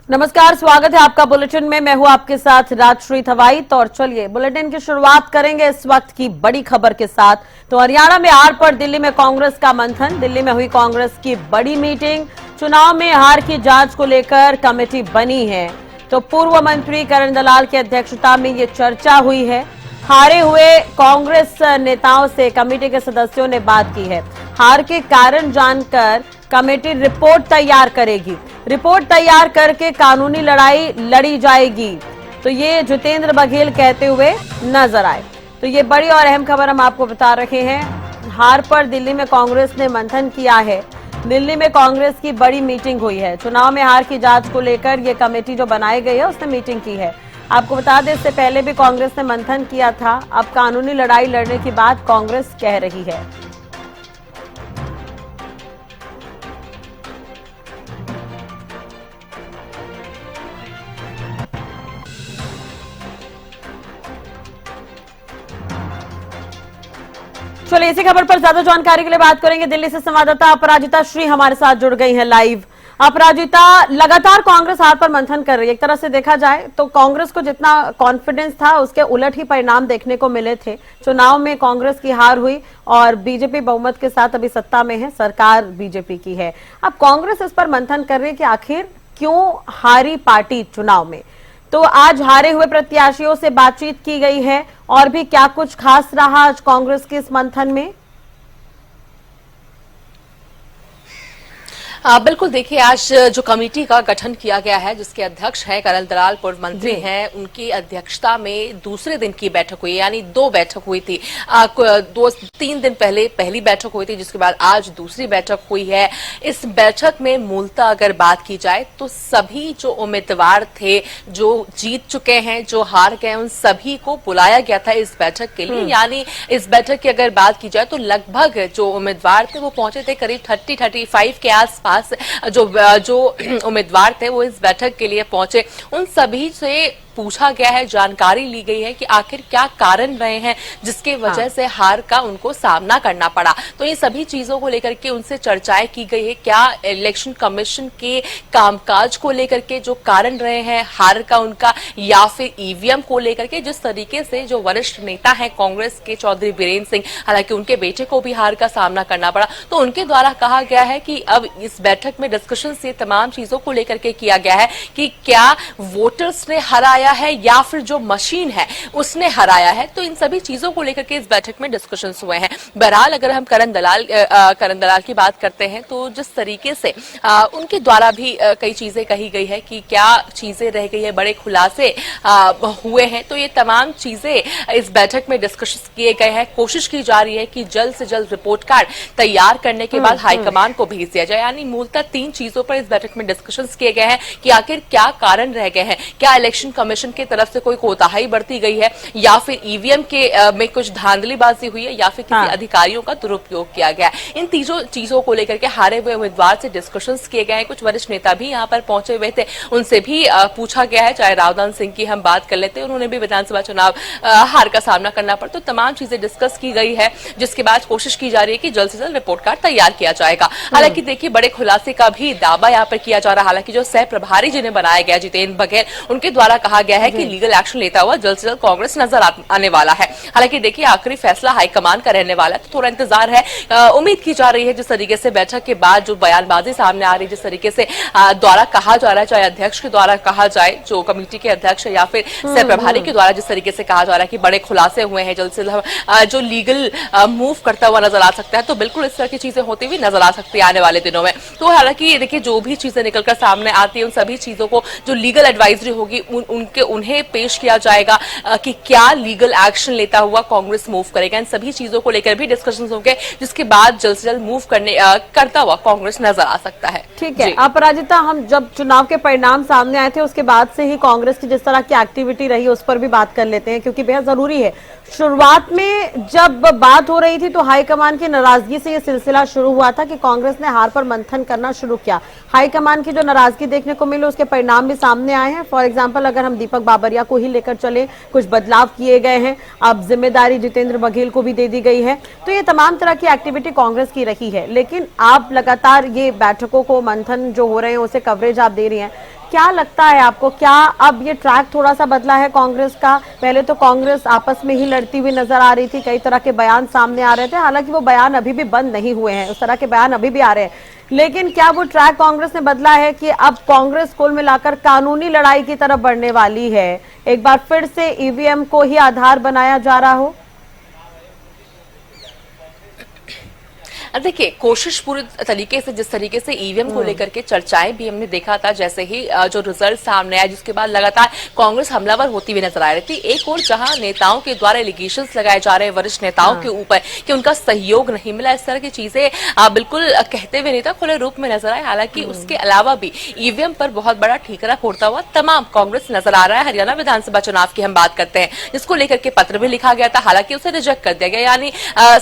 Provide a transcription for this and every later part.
नमस्कार, स्वागत है आपका बुलेटिन में। मैं हूं आपके साथ राजश्री थवाईत और चलिए बुलेटिन की शुरुआत करेंगे इस वक्त की बड़ी खबर के साथ। तो हरियाणा में हार पर दिल्ली में कांग्रेस का मंथन। दिल्ली में हुई कांग्रेस की बड़ी मीटिंग। चुनाव में हार की जांच को लेकर कमेटी बनी है। तो पूर्व मंत्री करण दलाल की अध्यक्षता में ये चर्चा हुई है। हारे हुए कांग्रेस नेताओं से कमेटी के सदस्यों ने बात की है। हार के कारण जानकर कमेटी रिपोर्ट तैयार करेगी। रिपोर्ट तैयार करके कानूनी लड़ाई लड़ी जाएगी। तो ये जितेंद्र बघेल कहते हुए नजर आए। तो ये बड़ी और अहम खबर हम आपको बता रहे हैं। हार पर दिल्ली में कांग्रेस ने मंथन किया है। दिल्ली में कांग्रेस की बड़ी मीटिंग हुई है। चुनाव में हार की जांच को लेकर ये कमेटी जो बनाई गई है उसने मीटिंग की है। आपको बता दें, इससे पहले भी कांग्रेस ने मंथन किया था। अब कानूनी लड़ाई लड़ने की बात कांग्रेस कह रही है। चलिए इसी खबर पर ज्यादा जानकारी के लिए बात करेंगे। दिल्ली से संवाददाता अपराजिता श्री हमारे साथ जुड़ गई हैं लाइव। अपराजिता, लगातार कांग्रेस हार पर मंथन कर रही है। एक तरह से देखा जाए तो कांग्रेस को जितना कॉन्फिडेंस था उसके उलट ही परिणाम देखने को मिले थे। चुनाव में कांग्रेस की हार हुई और बीजेपी बहुमत के साथ अभी सत्ता में है। सरकार बीजेपी की है। अब कांग्रेस इस पर मंथन कर रही है कि आखिर क्यों हारी पार्टी चुनाव में। तो आज हारे हुए प्रत्याशियों से बातचीत की गई है और भी क्या कुछ खास रहा आज कांग्रेस के इस मंथन में? बिल्कुल, देखिए आज जो कमेटी का गठन किया गया है जिसके अध्यक्ष हैं करण दलाल, पूर्व मंत्री हैं, उनकी अध्यक्षता में दूसरे दिन की बैठक हुई, यानी दो बैठक हुई थी। 2-3 दिन पहले पहली बैठक हुई थी, जिसके बाद आज दूसरी बैठक हुई है। इस बैठक में मूलतः अगर बात की जाए तो सभी जो उम्मीदवार थे, जो जीत चुके हैं, जो हार गए, उन सभी को बुलाया गया था इस बैठक के लिए। यानी इस बैठक की अगर बात की जाए तो लगभग जो उम्मीदवार थे वो पहुंचे थे करीब 30-35 के आसपास। जो उम्मीदवार थे वो इस बैठक के लिए पहुंचे। उन सभी से पूछा गया है, जानकारी ली गई है कि आखिर क्या कारण रहे हैं जिसके वजह से हार का उनको सामना करना पड़ा। तो ये सभी चीजों को लेकर के उनसे चर्चाएं की गई है। क्या इलेक्शन कमीशन के कामकाज को लेकर के जो कारण रहे हैं हार का उनका, या फिर ईवीएम को लेकर के जिस तरीके से जो वरिष्ठ नेता है कांग्रेस के चौधरी बीरेन्द्र सिंह, हालांकि उनके बेटे को भी हार का सामना करना पड़ा, तो उनके द्वारा कहा गया है कि अब इस बैठक में डिस्कशन से तमाम चीजों को लेकर के किया गया है कि क्या वोटर्स ने हराया है या फिर जो मशीन है उसने हराया है। तो इन सभी चीजों को लेकर के इस बैठक में डिस्कशंस हुए हैं। बहरहाल अगर हम करण दलाल की बात करते हैं तो जिस तरीके से उनके द्वारा भी कई चीजें कही गई है कि क्या चीजें रह गई है, बड़े खुलासे हुए हैं, तो ये तमाम चीजें इस बैठक में डिस्कशन किए गए हैं। कोशिश की जा रही है कि जल्द से जल्द रिपोर्ट कार्ड तैयार करने के बाद हाईकमान को भेज दिया जाए। यानी मूलतः 3 चीजों पर इस बैठक में डिस्कशंस किए गए हैं कि आखिर क्या कारण रह गए हैं। क्या इलेक्शन कमीशन की तरफ से कोई कोताही बरती गई है, या फिर ईवीएम के में कुछ धांधलीबाजी हुई है, या फिर किसी अधिकारियों का दुरुपयोग किया गया। इन तीनों चीजों को लेकर के हारे हुए उम्मीदवार से डिस्कशंस किए गए हैं। कुछ वरिष्ठ नेता भी यहाँ पर पहुंचे हुए थे, उनसे भी पूछा गया है। चाहे रावदान सिंह की हम बात कर लेते हैं, उन्होंने भी विधानसभा चुनाव हार का सामना करना पड़ा। तो तमाम चीजें डिस्कस की गई है, जिसके बाद कोशिश की जा रही है कि जल्द से जल्द रिपोर्ट कार्ड तैयार किया जाएगा। हालांकि देखिए, बड़े खुलासे का भी दावा यहाँ पर किया जा रहा है। हालांकि जो सह प्रभारी जिन्हें बनाया गया जितेंद्र बघेल, उनके द्वारा कहा गया है कि लीगल एक्शन लेता हुआ जल्द से जल्द कांग्रेस नजर आने वाला है। हालांकि देखिए, आखिरी फैसला हाईकमान का रहने वाला है, तो थोड़ा इंतजार है। उम्मीद की जा रही है जिस तरीके से बैठक के बाद जो बयानबाजी सामने आ रही है, जिस तरीके से द्वारा कहा जा रहा है, चाहे अध्यक्ष के द्वारा कहा जाए, जो कमेटी के अध्यक्ष या फिर सह प्रभारी के द्वारा जिस तरीके से कहा जा रहा है कि बड़े खुलासे हुए हैं, जल्द से जल्द जो लीगल मूव करता हुआ नजर आ सकता है, तो बिल्कुल इस तरह की चीजें होती हुई नजर आ सकती है आने वाले दिनों में। तो हालांकि देखिए, जो भी चीजें निकलकर सामने आती है, उन सभी चीजों को जो लीगल एडवाइजरी होगी उन्हें पेश किया जाएगा कि क्या लीगल एक्शन लेता हुआ कांग्रेस मूव करेगा। इन सभी चीजों को लेकर भी डिस्कशंस होंगे, जिसके बाद जल्द से जल्द मूव करता हुआ कांग्रेस नजर आ सकता है। ठीक है अपराजिता, हम जब चुनाव के परिणाम सामने आए थे उसके बाद से ही कांग्रेस की जिस तरह की एक्टिविटी रही उस पर भी बात कर लेते हैं, क्योंकि बेहद जरूरी है। शुरुआत में जब बात हो रही थी तो हाईकमान की नाराजगी से यह सिलसिला शुरू हुआ था कि कांग्रेस ने हार पर मंथन करना शुरू किया। हाईकमान की जो नाराजगी देखने को मिली उसके परिणाम भी सामने आए हैं। फॉर एग्जांपल अगर हम दीपक बाबरिया को ही लेकर चले, कुछ बदलाव किए गए हैं। अब जिम्मेदारी जितेंद्र बघेल को भी दे दी गई है। तो ये तमाम तरह की एक्टिविटी कांग्रेस की रही है। लेकिन आप लगातार ये बैठकों को, मंथन जो हो रहे हैं उसे कवरेज आप दे रही हैं, क्या लगता है आपको, क्या अब ये ट्रैक थोड़ा सा बदला है कांग्रेस का? पहले तो कांग्रेस आपस में ही लड़ती हुई नजर आ रही थी, कई तरह के बयान सामने आ रहे थे, हालांकि वो बयान अभी भी बंद नहीं हुए हैं, उस तरह के बयान अभी भी आ रहे हैं, लेकिन क्या वो ट्रैक कांग्रेस ने बदला है कि अब कांग्रेस कुल मिलाकर कानूनी लड़ाई की तरफ बढ़ने वाली है, एक बार फिर से ईवीएम को ही आधार बनाया जा रहा हो? देखिए, कोशिश पूरी तरीके से, जिस तरीके से ईवीएम को लेकर के चर्चाएं भी हमने देखा था, जैसे ही जो रिजल्ट सामने आया, जिसके बाद लगातार कांग्रेस हमलावर होती हुई नजर आ रही थी। एक और जहां नेताओं के द्वारा एलिगेशंस लगाए जा रहे हैं वरिष्ठ नेताओं के ऊपर कि उनका सहयोग नहीं मिला, इस तरह की चीजें बिल्कुल कहते हुए नेता खुले रूप में नजर आए। हालांकि उसके अलावा भी ईवीएम पर बहुत बड़ा ठीकरा फोड़ता हुआ तमाम कांग्रेस नजर आ रहा है। हरियाणा विधानसभा चुनाव की हम बात करते हैं, जिसको लेकर के पत्र भी लिखा गया था, हालांकि उसे रिजेक्ट कर दिया गया, यानी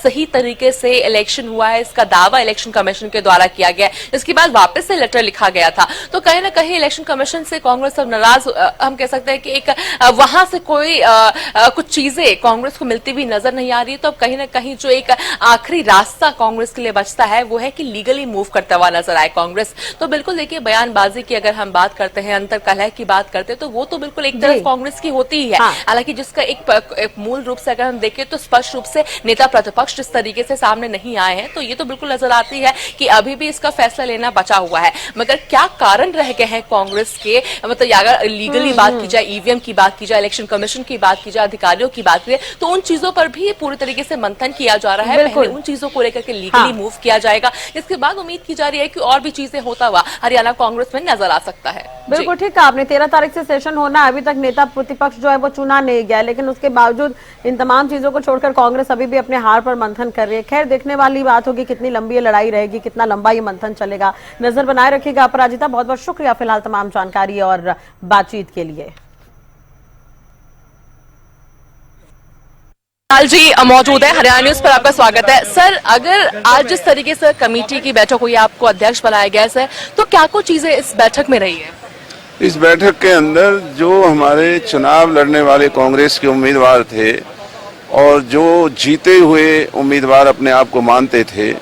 सही तरीके से इलेक्शन हुआ है इसका दावा इलेक्शन कमीशन के द्वारा किया गया। इसके बाद वापस से लेटर लिखा गया था, तो कहीं ना कहीं इलेक्शन कमीशन से कांग्रेस अब नाराज, हम कह सकते हैं कि एक वहां से कोई कुछ चीजें कांग्रेस को मिलती हुई नजर नहीं आ रही। तो अब कहीं ना कहीं जो एक आखिरी रास्ता कांग्रेस के लिए बचता है वो है कि लीगली मूव करता हुआ नजर आए कांग्रेस। तो बिल्कुल देखिए, बयानबाजी की अगर हम बात करते हैं, अंतर कलह की बात करते हैं, तो वो तो बिल्कुल एक तरफ कांग्रेस की होती ही है। हालांकि जिसका एक मूल रूप से अगर हम देखें तो स्पष्ट रूप से नेता प्रतिपक्ष जिस तरीके से सामने नहीं आए हैं, तो ये तो बिल्कुल नजर आती है कि अभी भी इसका फैसला लेना बचा हुआ है। मगर क्या कारण रह गए हैं कांग्रेस के, मतलब अगर लीगली बात की जाए, ईवीएम की बात की जाए, इलेक्शन कमीशन की बात की जाए, अधिकारियों की बात की जाए, तो उन चीजों पर भी पूरी तरीके से मंथन किया जा रहा है। पहले उन चीजों को लेकर के लीगली मूव किया जाएगा, इसके बाद उम्मीद की जा रही है कि और भी चीजें होता हुआ हरियाणा कांग्रेस में नजर आ सकता है। बिल्कुल ठीक कहा आपने, 13 तारीख से सेशन होना है, अभी तक नेता प्रतिपक्ष जो है वो चुना नहीं गया, लेकिन उसके बावजूद इन तमाम चीजों को छोड़कर कांग्रेस अभी भी अपने हार पर मंथन कर रही है। खैर, देखने वाली बात होगी कितनी लंबी ये लड़ाई रहेगी, कितना लंबा ये मंथन चलेगा, नजर बनाए रखिएगा। अपराजिता, बहुत बहुत शुक्रिया फिलहाल तमाम जानकारी और बातचीत के लिए। लाल जी मौजूद है, हरियाणा न्यूज पर आपका स्वागत है। सर, अगर आज जिस तरीके से कमेटी की बैठक हुई, आपको अध्यक्ष बनाया गया है, तो क्या कुछ चीजें इस बैठक में रही है? इस बैठक के अंदर जो हमारे चुनाव लड़ने वाले कांग्रेस के उम्मीदवार थे और जो जीते हुए उम्मीदवार अपने आप को मानते थे,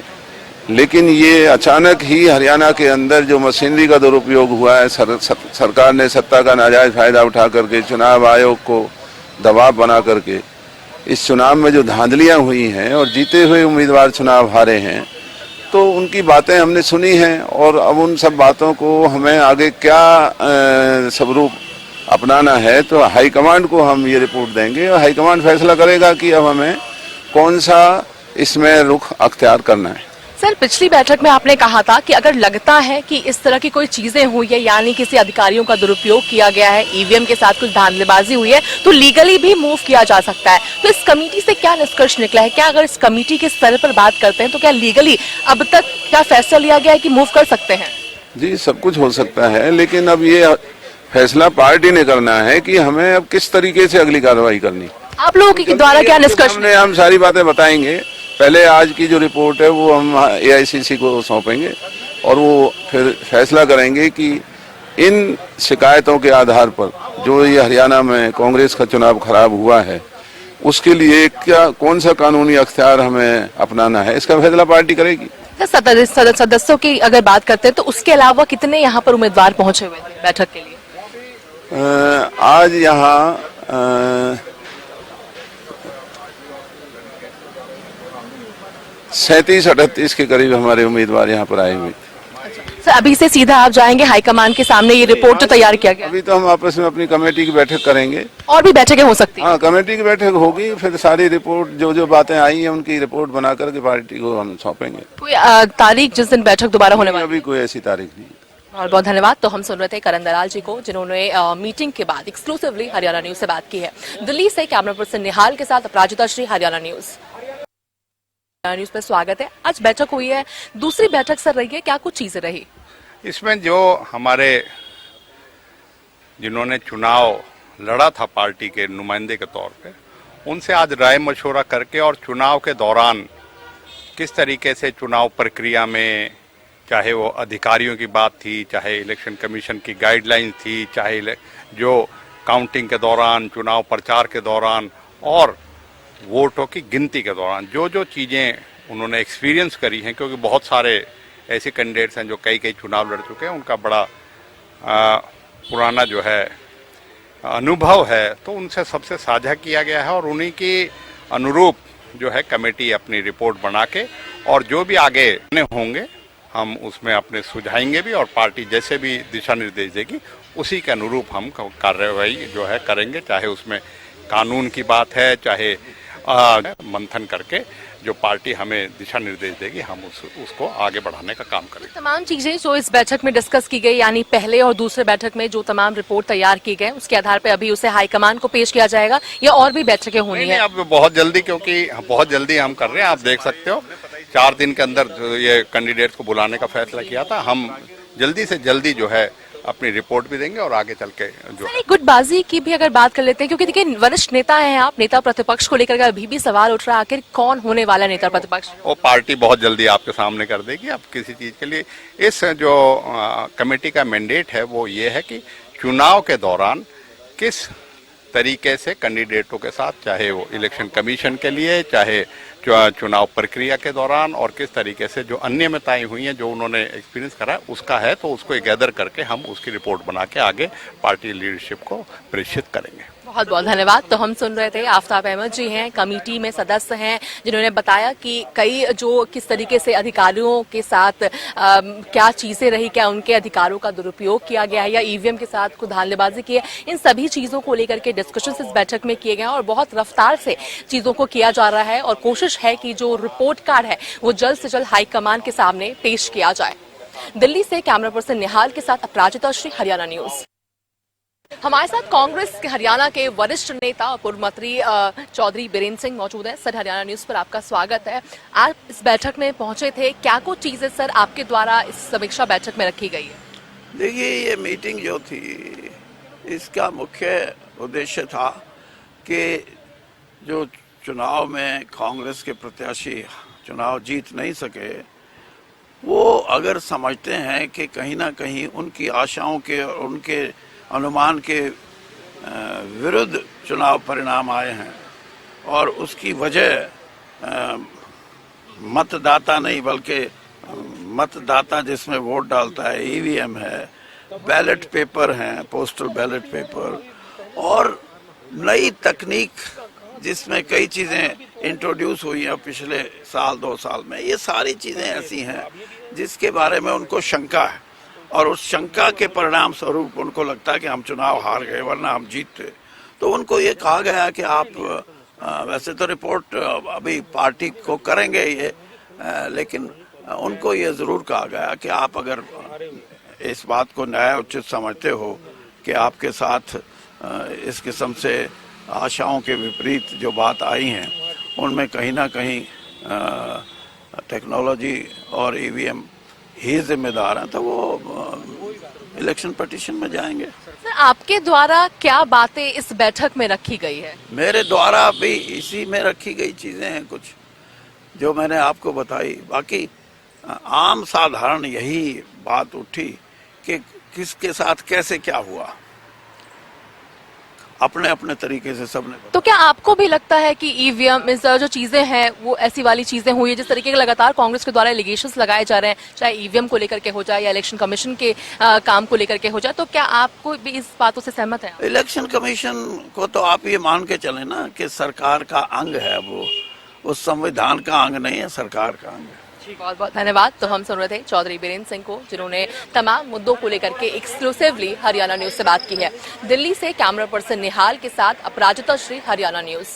लेकिन ये अचानक ही हरियाणा के अंदर जो मशीनरी का दुरुपयोग हुआ है, सरकार ने सत्ता का नाजायज फायदा उठा करके चुनाव आयोग को दबाव बना करके इस चुनाव में जो धांधलियां हुई हैं और जीते हुए उम्मीदवार चुनाव हारे हैं, तो उनकी बातें हमने सुनी हैं और अब उन सब बातों को हमें आगे क्या स्वरूप अपनाना है, तो हाईकमांड को हम ये रिपोर्ट देंगे और हाईकमांड फैसला करेगा कि अब हमें कौन सा इसमें रुख अख्तियार करना है। सर, पिछली बैठक में आपने कहा था कि अगर लगता है कि इस तरह की कोई चीजें हुई है, यानी किसी अधिकारियों का दुरुपयोग किया गया है, ईवीएम के साथ कुछ धांधलेबाजी हुई है, तो लीगली भी मूव किया जा सकता है। तो इस कमेटी से क्या निष्कर्ष निकला है? क्या अगर इस कमेटी के स्तर पर बात करते हैं तो क्या लीगली अब तक क्या फैसला लिया गया है कि मूव कर सकते हैं? जी, सब कुछ हो सकता है, लेकिन अब ये फैसला पार्टी ने करना है कि हमें अब किस तरीके से अगली कार्रवाई करनी। आप लोगों के द्वारा क्या निष्कर्ष? हम सारी बातें बताएंगे। पहले आज की जो रिपोर्ट है वो हम एआईसीसी को सौंपेंगे और वो फिर फैसला करेंगे कि इन शिकायतों के आधार पर जो ये हरियाणा में कांग्रेस का चुनाव खराब हुआ है, उसके लिए क्या कौन सा कानूनी अख्तियार हमें अपनाना है, इसका फैसला पार्टी करेगी। सदस्यों की अगर बात करते हैं तो उसके अलावा कितने यहाँ पर उम्मीदवार पहुंचे हुए थे बैठक के लिए? आज यहाँ 37-38 के करीब हमारे उम्मीदवार यहाँ पर आए हुए। सर, अभी से सीधा आप जाएंगे हाईकमान के सामने, ये रिपोर्ट तो तैयार किया गया? अभी तो हम आपस में अपनी कमेटी की बैठक करेंगे। और भी बैठकें हो सकती हैं? हाँ, कमेटी की बैठक होगी, फिर सारी रिपोर्ट जो बातें आई हैं उनकी रिपोर्ट बना करके पार्टी को हम सौंपेंगे। कोई तारीख जिस दिन बैठक दोबारा होने वाली? अभी कोई ऐसी तारीख नहीं। बहुत बहुत धन्यवाद। तो हम सुन रहे थे करण दलाल जी को, जिन्होंने मीटिंग के बाद एक्सक्लूसिवली हरियाणा न्यूज से बात की है। दिल्ली से कैमरा पर्सन निहाल के साथ अपराजिता श्री, हरियाणा न्यूज पर स्वागत है। आज बैठक हुई है, दूसरी बैठक सर रही है, क्या कुछ चीजें रही इसमें? जो हमारे जिन्होंने चुनाव लड़ा था पार्टी के नुमाइंदे के तौर पे, उनसे आज राय मशवरा करके और चुनाव के दौरान किस तरीके से चुनाव प्रक्रिया में, चाहे वो अधिकारियों की बात थी, चाहे इलेक्शन कमीशन की गाइडलाइन थी, चाहे जो काउंटिंग के दौरान, चुनाव प्रचार के दौरान और वोटों की गिनती के दौरान जो जो चीज़ें उन्होंने एक्सपीरियंस करी हैं, क्योंकि बहुत सारे ऐसे कैंडिडेट्स हैं जो कई चुनाव लड़ चुके हैं, उनका बड़ा पुराना जो है अनुभव है तो उनसे सबसे साझा किया गया है और उन्हीं के अनुरूप जो है कमेटी अपनी रिपोर्ट बना के और जो भी आगे होंगे हम उसमें अपने सुझाएंगे भी और पार्टी जैसे भी दिशा निर्देश देगी उसी के अनुरूप हम कार्रवाई जो है करेंगे, चाहे उसमें कानून की बात है, चाहे मंथन करके जो पार्टी हमें दिशा निर्देश देगी हम उसको आगे बढ़ाने का काम करेंगे। तमाम चीजें जो इस बैठक में डिस्कस की गई, यानी पहले और दूसरे बैठक में जो तमाम रिपोर्ट तैयार की गए उसके आधार पर अभी उसे हाईकमान को पेश किया जाएगा या और भी बैठकें होनी है? अब बहुत जल्दी, क्योंकि बहुत जल्दी हम कर रहे हैं। आप देख सकते हो 4 दिन के अंदर ये कैंडिडेट को बुलाने का फैसला किया था। हम जल्दी से जल्दी जो है अपनी रिपोर्ट भी देंगे और आगे चल के जो गुटबाजी की भी अगर बात कर लेते हैं, क्योंकि देखिए वरिष्ठ नेता हैं आप, नेता प्रतिपक्ष को लेकर अभी भी सवाल उठ रहा है आखिर कौन होने वाला है नेता प्रतिपक्ष? वो पार्टी बहुत जल्दी आपके सामने कर देगी। अब किसी चीज के लिए इस जो कमेटी का मैंडेट है वो ये है कि चुनाव के दौरान किस तरीके से कैंडिडेटों के साथ, चाहे वो इलेक्शन कमीशन के लिए, चाहे चुनाव प्रक्रिया के दौरान और किस तरीके से जो अनियमितताएं हुई हैं जो उन्होंने एक्सपीरियंस करा है उसका है, तो उसको गैदर करके हम उसकी रिपोर्ट बना के आगे पार्टी लीडरशिप को प्रेषित करेंगे। बहुत बहुत धन्यवाद। तो हम सुन रहे थे आफ्ताब अहमद जी हैं, कमेटी में सदस्य हैं, जिन्होंने बताया कि कई जो किस तरीके से अधिकारियों के साथ क्या चीजें रही, क्या उनके अधिकारों का दुरुपयोग किया गया है या ईवीएम के साथ कुछ धांधलेबाजी की है, इन सभी चीजों को लेकर के डिस्कशन इस बैठक में किए गए और बहुत रफ्तार से चीजों को किया जा रहा है और कोशिश है कि जो रिपोर्ट कार्ड है वो जल्द से जल्द हाईकमान के सामने पेश किया जाए। दिल्ली से कैमरा पर्सन निहाल के साथ अपराजिता श्री, हरियाणा न्यूज। हमारे साथ कांग्रेस के हरियाणा के वरिष्ठ नेता और पूर्व मंत्री चौधरी बीरेन्द्र सिंह मौजूद हैं। सर, हरियाणा न्यूज पर आपका स्वागत है। आप इस बैठक में पहुंचे थे, क्या कुछ चीजें सर आपके द्वारा इस समीक्षा बैठक में रखी गई है? देखिए, ये मीटिंग जो थी इसका मुख्य उद्देश्य था कि जो चुनाव में कांग्रेस के प्रत्याशी चुनाव जीत नहीं सके, वो अगर समझते हैं कि कहीं ना कहीं उनकी आशाओं के और उनके अनुमान के विरुद्ध चुनाव परिणाम आए हैं और उसकी वजह मतदाता नहीं बल्कि मतदाता जिसमें वोट डालता है ईवीएम है, बैलेट पेपर हैं, पोस्टल बैलेट पेपर और नई तकनीक जिसमें कई चीज़ें इंट्रोड्यूस हुई हैं पिछले साल 2 साल में। ये सारी चीज़ें ऐसी हैं जिसके बारे में उनको शंका है और उस शंका के परिणाम स्वरूप उनको लगता है कि हम चुनाव हार गए वरना हम जीतते। तो उनको ये कहा गया कि आप वैसे तो रिपोर्ट अभी पार्टी को करेंगे ये, लेकिन उनको ये ज़रूर कहा गया कि आप अगर इस बात को न्याय उचित समझते हो कि आपके साथ इस किस्म से आशाओं के विपरीत जो बात आई हैं उनमें कहीं ना कहीं टेक्नोलॉजी और ईवीएम ही जिम्मेदार हैं, तो वो इलेक्शन पिटीशन में जाएंगे। सर, आपके द्वारा क्या बातें इस बैठक में रखी गई है? मेरे द्वारा भी इसी में रखी गई चीजें हैं कुछ जो मैंने आपको बताई। बाकी आम साधारण यही बात उठी कि किसके साथ कैसे क्या हुआ, अपने अपने तरीके से सबने। तो क्या आपको भी लगता है कि ईवीएम जो चीजें हैं वो ऐसी वाली चीजें हुई है जिस तरीके के लगातार कांग्रेस के द्वारा एलिगेशंस लगाए जा रहे हैं, चाहे ईवीएम को लेकर के हो जाए या इलेक्शन कमीशन के काम को लेकर के हो जाए, तो क्या आपको भी इस बातों से सहमत है? इलेक्शन कमीशन को तो आप ये मान के चले ना कि सरकार का अंग है, वो संविधान का अंग नहीं है, सरकार का अंग है। बहुत बहुत धन्यवाद। तो हम सुन रहे थे चौधरी बीरेन्द्र सिंह को, जिन्होंने तमाम मुद्दों को लेकर के एक्सक्लूसिवली हरियाणा न्यूज से बात की है। दिल्ली से कैमरा पर्सन निहाल के साथ अपराजिता श्री, हरियाणा न्यूज।